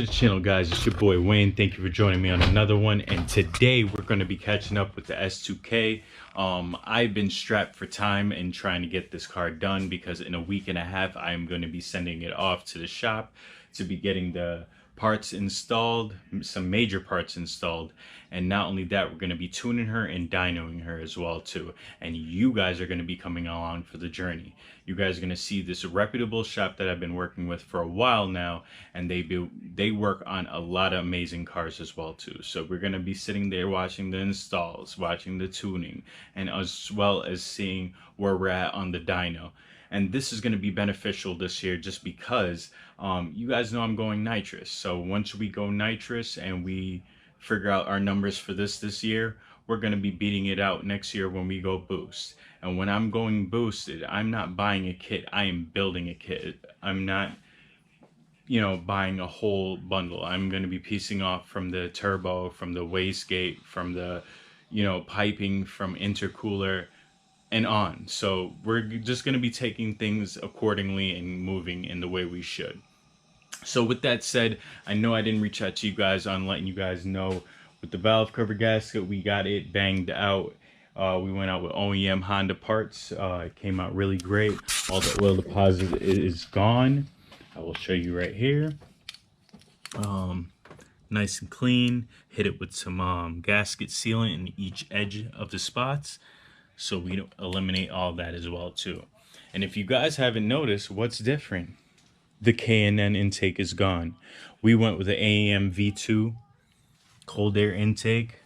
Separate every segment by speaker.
Speaker 1: to the channel, guys. It's your boy Wayne. Thank you for joining me on another one, and today we're going to be catching up with the S2k. I've been strapped for time and trying to get this car done because in a week and a half I'm going to be sending it off to the shop to be getting the parts installed, some major parts installed, and not only that, we're going to be tuning her and dynoing her as well too. And you guys are going to be coming along for the journey. You guys are going to see this reputable shop that I've been working with for a while now, and they work on a lot of amazing cars as well too. So we're going to be sitting there watching the installs, watching the tuning, and as well as seeing where we're at on the dyno. And this is going to be beneficial this year just because you guys know I'm going nitrous. So once we go nitrous and we figure out our numbers for this year, we're going to be beating it out next year when we go boost. And when I'm going boosted, I'm not buying a kit, I am building a kit. I'm not, buying a whole bundle. I'm going to be piecing off from the turbo, from the wastegate, from the, piping, from intercooler, and on. So we're just going to be taking things accordingly and moving in the way we should. So with that said, I know I didn't reach out to you guys on letting you guys know with the valve cover gasket, we got it banged out. We went out with OEM Honda parts. It came out really great. All the oil deposit is gone. I will show you right here. Nice and clean. Hit it with some gasket sealant in each edge of the spots, so we eliminate all that as well too. And if you guys haven't noticed, what's different? The K&N intake is gone. We went with the AEM V2 cold air intake,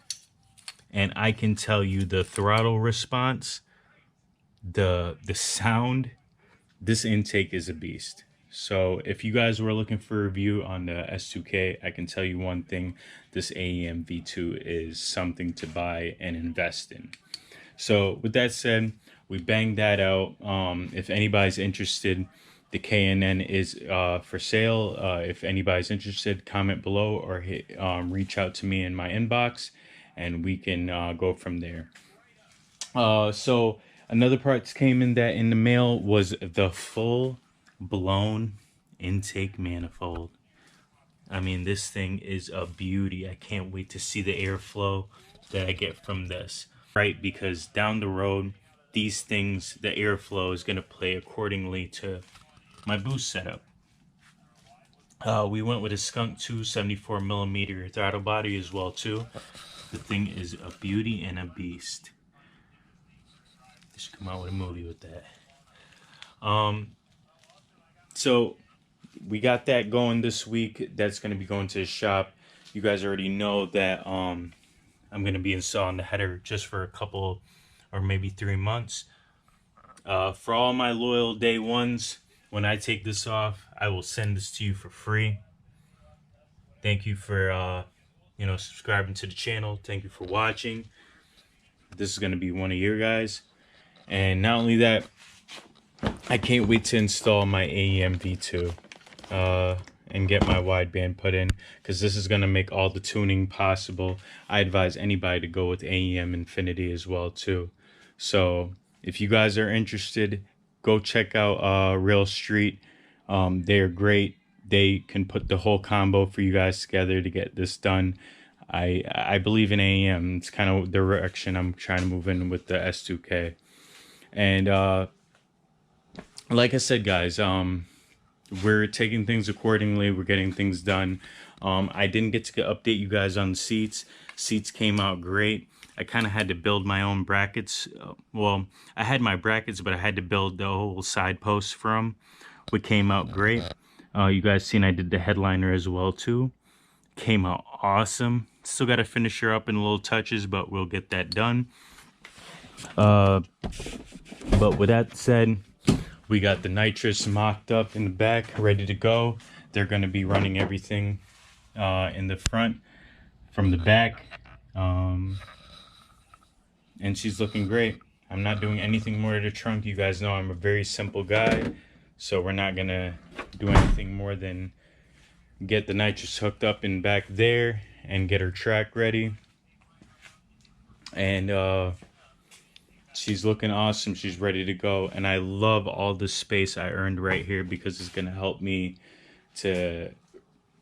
Speaker 1: and I can tell you the throttle response, the sound, this intake is a beast. So if you guys were looking for a review on the S2k, I can tell you one thing: this AEM V2 is something to buy and invest in. So with that said, we banged that out. If anybody's interested, the K&N is for sale. If anybody's interested, comment below or reach out to me in my inbox, and we can go from there. So another part came in the mail was the full blown intake manifold. I mean, this thing is a beauty. I can't wait to see the airflow that I get from this. Right, because down the road, these things, the airflow is going to play accordingly to my boost setup. We went with a Skunk 2 74mm throttle body as well too. The thing is a beauty and a beast. They should come out with a movie with that. So we got that going this week. That's going to be going to the shop. You guys already know that I'm going to be installing the header just for a couple or maybe 3 months. For all my loyal day ones, when I take this off, I will send this to you for free. Thank you for subscribing to the channel. Thank you for watching. This is going to be one of your guys. And not only that, I can't wait to install my AEM V2 and get my wideband put in, because this is going to make all the tuning possible. I advise anybody to go with AEM Infinity as well too. So if you guys are interested, go check out Real Street. They're great. They can put the whole combo for you guys together to get this done. I believe in AEM. It's kind of the direction I'm trying to move in with the S2k. And like I said, guys, we're taking things accordingly. We're getting things done. I didn't get to update you guys on the seats. Seats came out great. I kind of had to build my own brackets. Well, I had my brackets, but I had to build the whole side posts for them, which came out great. You guys seen I did the headliner as well too. Came out awesome. Still got to finish her up in little touches, but we'll get that done. But with that said, we got the nitrous mocked up in the back, ready to go. They're going to be running everything in the front from the back. And she's looking great. I'm not doing anything more to the trunk. You guys know I'm a very simple guy, so we're not going to do anything more than get the nitrous hooked up in back there and get her track ready. And she's looking awesome. She's ready to go. And I love all the space I earned right here, because it's going to help me to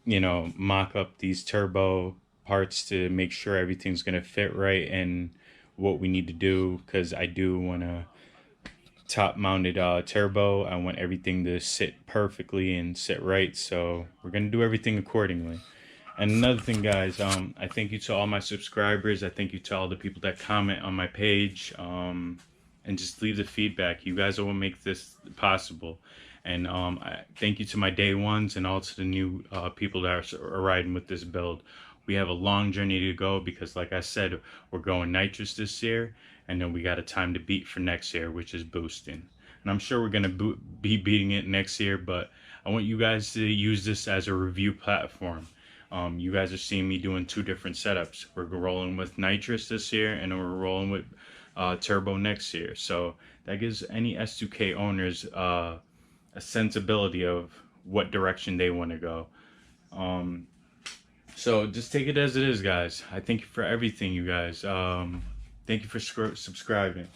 Speaker 1: you know, mock up these turbo parts to make sure everything's going to fit right and what we need to do, because I do want a top mounted turbo. I want everything to sit perfectly and sit right, so we're going to do everything accordingly. And another thing, guys, I thank you to all my subscribers. I thank you to all the people that comment on my page, and just leave the feedback. You guys are what make this possible. And I thank you to my day ones and all to the new people that are riding with this build. We have a long journey to go because, like I said, we're going nitrous this year, and then we got a time to beat for next year, which is boosting. And I'm sure we're going to be beating it next year, but I want you guys to use this as a review platform. You guys are seeing me doing two different setups. We're rolling with nitrous this year, and then we're rolling with turbo next year. So that gives any S2k owners a sensibility of what direction they want to go. So just take it as it is, guys. I thank you for everything, you guys. Thank you for subscribing,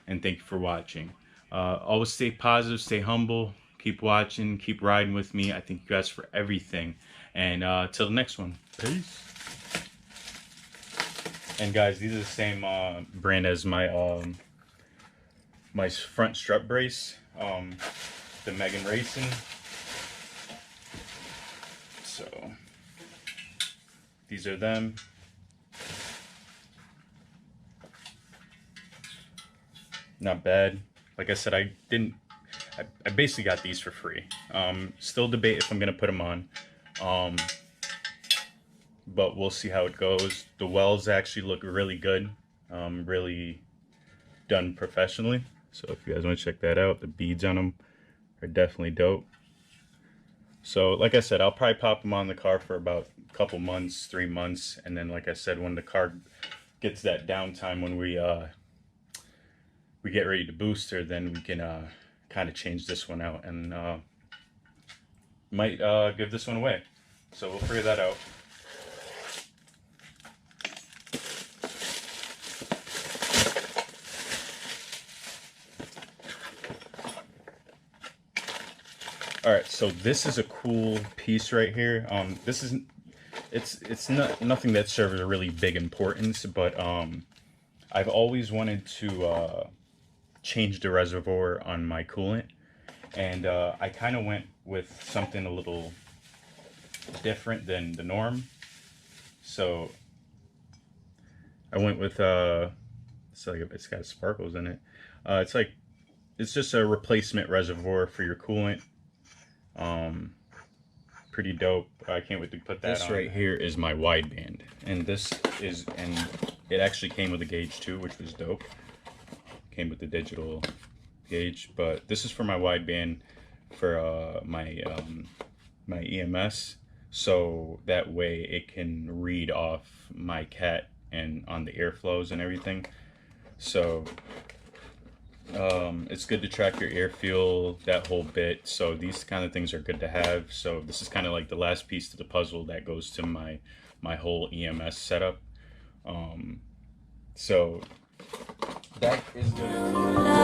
Speaker 1: and thank you for watching. Always stay positive, stay humble, keep watching, keep riding with me. I thank you guys for everything. And till the next one, peace. And guys, these are the same brand as my my front strut brace, the Megan Racing. So these are them. Not bad. Like I said, I basically got these for free. Still debate if I'm gonna put them on. But we'll see how it goes. The wells actually look really good. Really done professionally. So if you guys want to check that out, the beads on them are definitely dope. So like I said, I'll probably pop them on the car for about a couple months, 3 months, and then like I said, when the car gets that downtime, when we get ready to boost her, then we can kind of change this one out and might give this one away. So we'll figure that out. All right, so this is a cool piece right here. This isn't, it's not nothing that serves a really big importance, but I've always wanted to change the reservoir on my coolant, and I kind of went with something a little different than the norm. So I went with it's like, it's got sparkles in it. It's just a replacement reservoir for your coolant. Pretty dope. I can't wait to put that on. This right here is my wideband, and it actually came with a gauge too, which was dope. Came with the digital gauge, but this is for my wideband for my my EMS, so that way it can read off my cat and on the airflows and everything. So it's good to track your air fuel, that whole bit. So these kind of things are good to have. So this is kind of like the last piece to the puzzle that goes to my whole EMS setup. So that is good.